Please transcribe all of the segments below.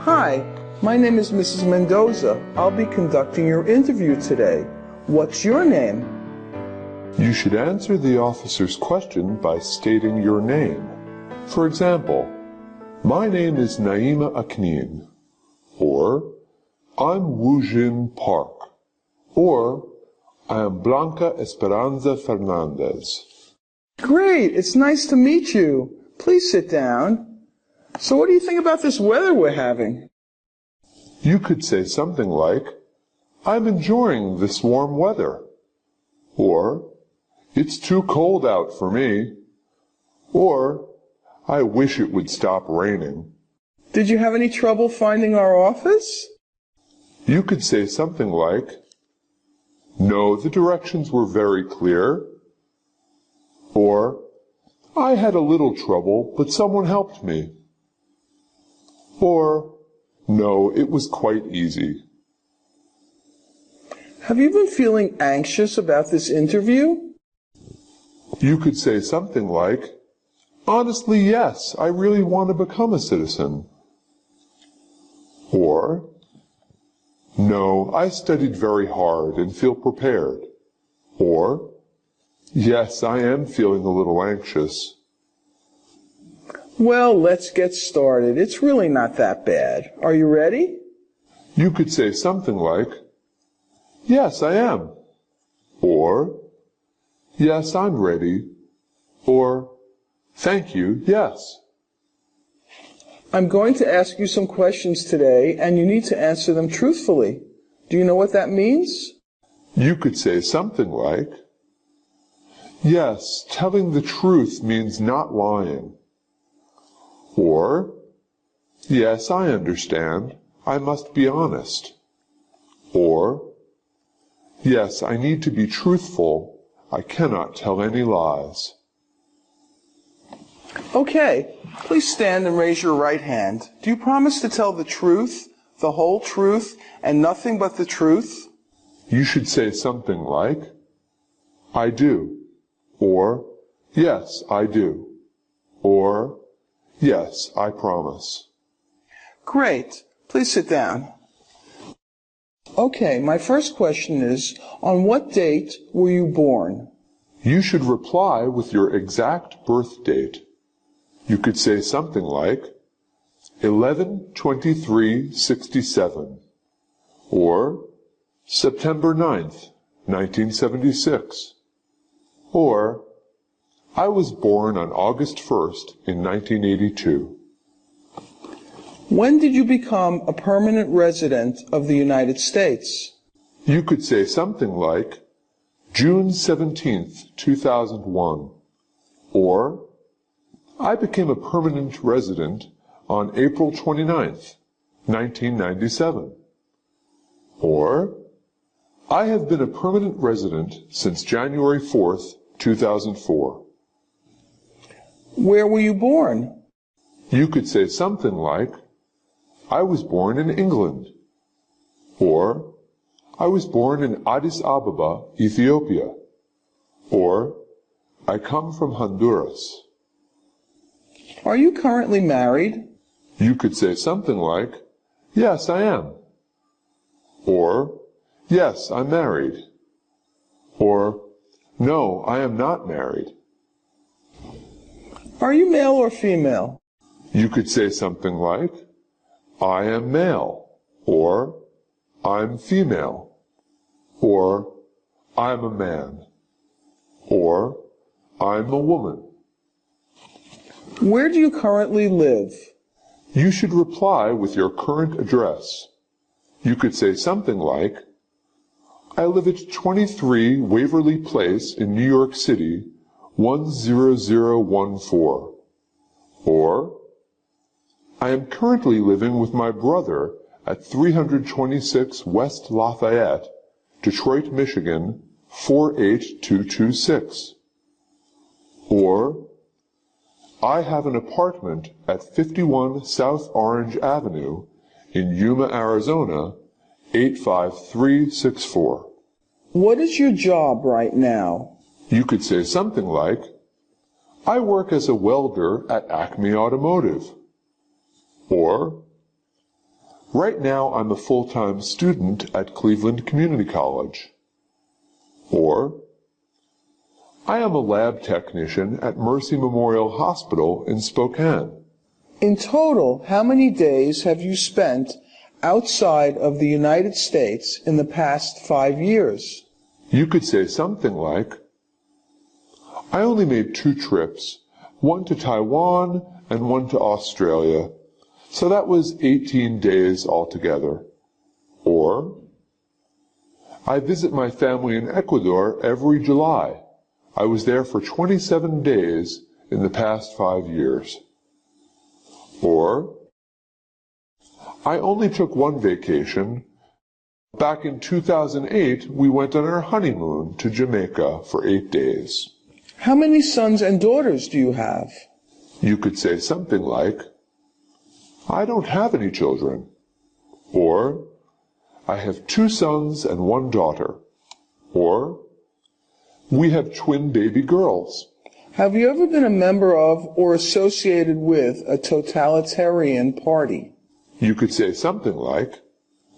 Hi, my name is Mrs. Mendoza. I'll be conducting your interview today. What's your name? You should answer the officer's question by stating your name. For example, my name is Naima Aknin, or I'm Woojin Park, or I am Blanca Esperanza Fernandez. Great, it's nice to meet you. Please sit down. So what do you think about this weather we're having? You could say something like, I'm enjoying this warm weather. Or, it's too cold out for me. Or, I wish it would stop raining. Did you have any trouble finding our office? You could say something like, no, the directions were very clear. Or, I had a little trouble, but someone helped me. Or, no, it was quite easy. Have you been feeling anxious about this interview? You could say something like, honestly, yes, I really want to become a citizen. Or, no, I studied very hard and feel prepared. Or, yes, I am feeling a little anxious. Well, let's get started. It's really not that bad. Are you ready? You could say something like, yes, I am. Or, yes, I'm ready. Or, thank you, yes. I'm going to ask you some questions today, and you need to answer them truthfully. Do you know what that means? You could say something like, yes, telling the truth means not lying. Or, yes, I understand. I must be honest. Or, yes, I need to be truthful. I cannot tell any lies. Okay, please stand and raise your right hand. Do you promise to tell the truth, the whole truth, and nothing but the truth? You should say something like, I do. Or, yes, I do. Or, yes, I promise. Great. Please sit down. Okay, my first question is, on what date were you born? You should reply with your exact birth date. You could say something like 11/23/67 or September 9th, 1976 or I was born on August 1st in 1982. When did you become a permanent resident of the United States? You could say something like June 17th, 2001, or I became a permanent resident on April 29th, 1997, or I have been a permanent resident since January 4th, 2004. Where were you born? You could say something like, I was born in England, or I was born in Addis Ababa, Ethiopia, or I come from Honduras. Are you currently married? You could say something like, yes, I am, or yes, I'm married, or no, I am not married. Are you male or female? You could say something like, I am male, or I'm female, or I'm a man, or I'm a woman. Where do you currently live? You should reply with your current address. You could say something like, I live at 23 Waverly Place in New York City, 10014. Or, I am currently living with my brother at 326 West Lafayette, Detroit, Michigan, 48226. Or, I have an apartment at 51 South Orange Avenue in Yuma, Arizona, 85364. What is your job right now? You could say something like, I work as a welder at Acme Automotive. Or, Right now I'm a full-time student at Cleveland Community College. Or, I am a lab technician at Mercy Memorial Hospital in Spokane. In total, how many days have you spent outside of the United States in the past 5 years? You could say something like, I only made 2 trips, one to Taiwan and one to Australia, so that was 18 days altogether. Or, I visit my family in Ecuador every July. I was there for 27 days in the past 5 years. Or, I only took one vacation. Back in 2008, we went on our honeymoon to Jamaica for 8 days. How many sons and daughters do you have? You could say something like, I don't have any children. Or, I have 2 sons and 1 daughter. Or, we have twin baby girls. Have you ever been a member of or associated with a totalitarian party? You could say something like,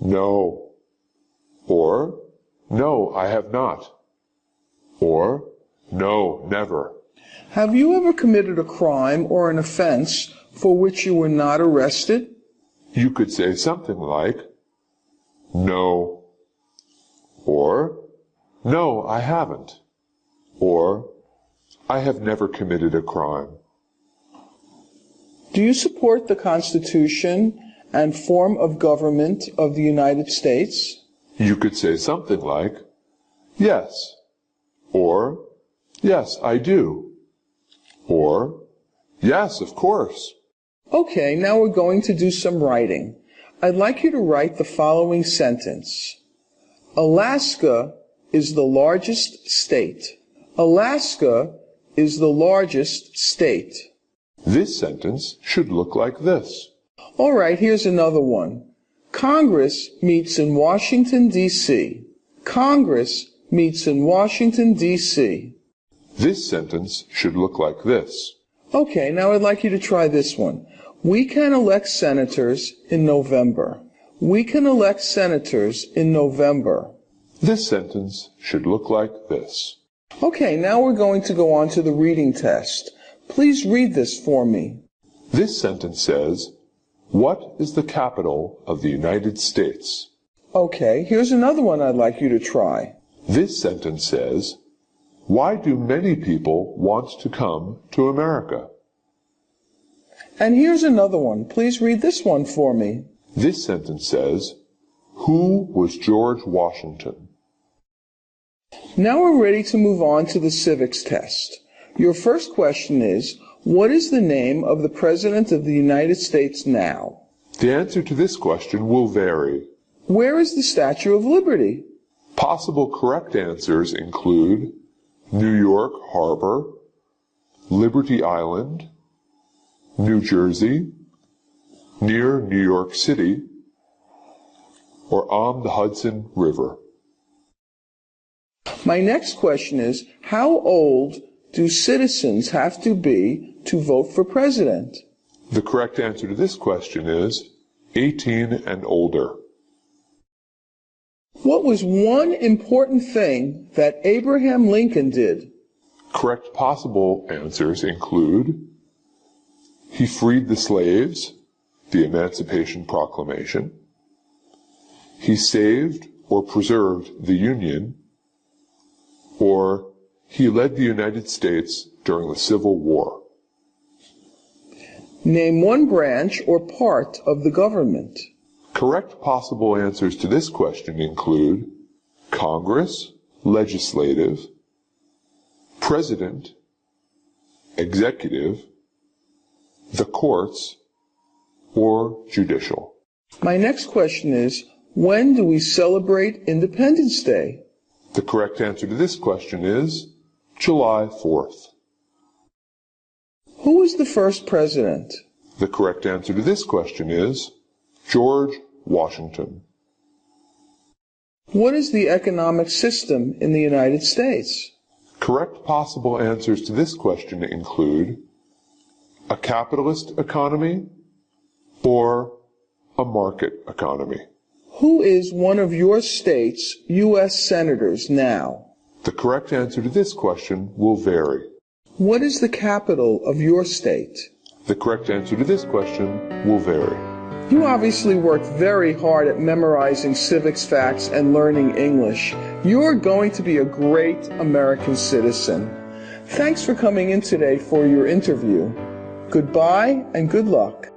no. Or, no, I have not. Or, no, never. Have you ever committed a crime or an offense for which you were not arrested? You could say something like, no. Or, no, I haven't. Or, I have never committed a crime. Do you support the Constitution and form of government of the United States? You could say something like, yes. Or, yes, I do. Or, yes, of course. Okay, now we're going to do some writing. I'd like you to write the following sentence. Alaska is the largest state. Alaska is the largest state. This sentence should look like this. All right, here's another one. Congress meets in Washington, D.C. Congress meets in Washington, D.C. This sentence should look like this. Okay, now I'd like you to try this one. We can elect senators in November. We can elect senators in November. This sentence should look like this. Okay, now we're going to go on to the reading test. Please read this for me. This sentence says, what is the capital of the United States? Okay, here's another one I'd like you to try. This sentence says, why do many people want to come to America? And here's another one. Please read this one for me. This sentence says, who was George Washington? Now we're ready to move on to the civics test. Your first question is, what is the name of the President of the United States now? The answer to this question will vary. Where is the Statue of Liberty? Possible correct answers include New York Harbor, Liberty Island, New Jersey, near New York City, or on the Hudson River. My next question is, how old do citizens have to be to vote for president? The correct answer to this question is 18 and older. What was one important thing that Abraham Lincoln did? Correct possible answers include he freed the slaves, the Emancipation Proclamation. He saved or preserved the Union, or he led the United States during the Civil War. Name one branch or part of the government. Correct possible answers to this question include Congress, legislative, president, executive, the courts, or judicial. My next question is, when do we celebrate Independence Day? The correct answer to this question is July 4th. Who was the first president? The correct answer to this question is George Washington. What is the economic system in the United States? Correct possible answers to this question include a capitalist economy or a market economy. Who is one of your state's U.S. senators now? The correct answer to this question will vary. What is the capital of your state? The correct answer to this question will vary. You obviously worked very hard at memorizing civics facts and learning English. You're going to be a great American citizen. Thanks for coming in today for your interview. Goodbye and good luck.